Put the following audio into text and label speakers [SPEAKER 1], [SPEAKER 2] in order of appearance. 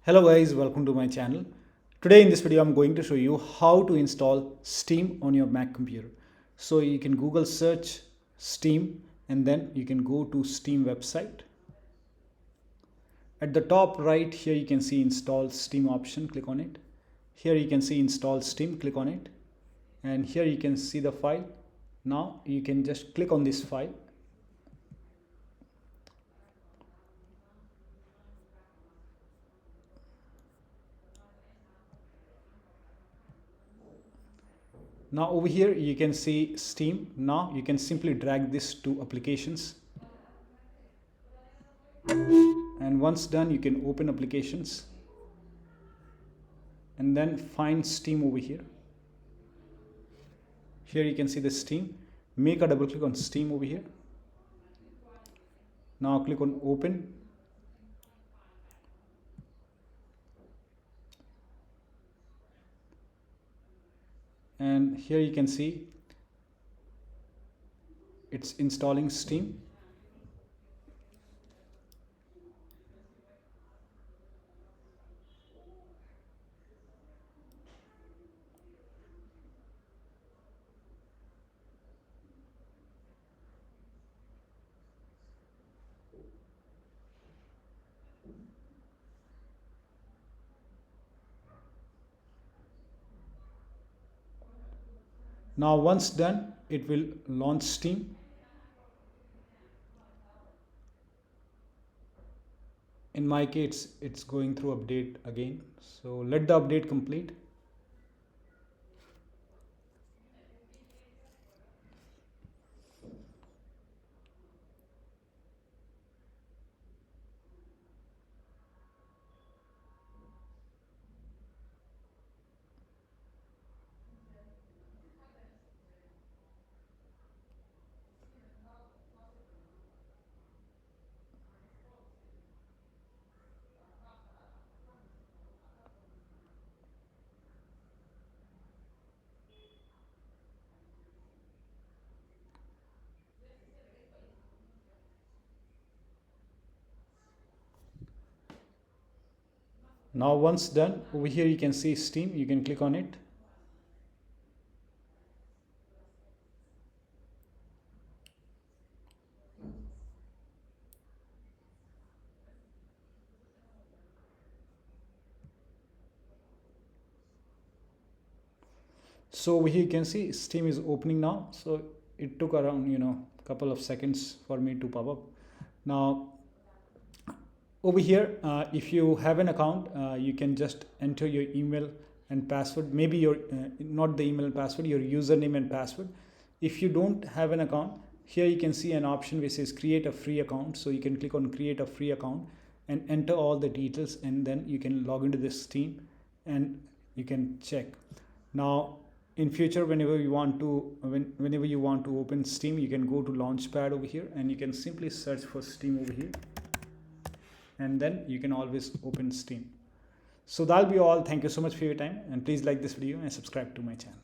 [SPEAKER 1] Hello guys, welcome to my channel. Today in this video I'm going to show you how to install Steam on your Mac computer. So you can Google search Steam and then you can go to Steam website. At the top right here you can see install Steam option, click on it. Here you can see install Steam, click on it. And here you can see the file. Now you can just click on this file. Now over here you can see Steam. Now you can simply drag this to applications. And once done you can open applications and then find Steam over here. Here you can see the Steam. Make a double click on Steam over here. Now click on open. And here you can see it's installing Steam. Now once done, it will launch Steam. In my case, it's going through update again. So let the update complete. Now once done, over here you can see Steam. You can click on it. So over here you can see Steam is opening now. So it took around couple of seconds for me to pop up. Now over here, if you have an account, you can just enter your email and password, maybe your not the email and password, your username and password. If you don't have an account, here you can see an option which says create a free account. So you can click on create a free account and enter all the details, and then you can log into this Steam and you can check. Now in future, whenever you want to open Steam, you can go to Launchpad over here and you can simply search for Steam over here, and then you can always open Steam. So that'll be all. Thank you so much for your time, and please like this video and subscribe to my channel.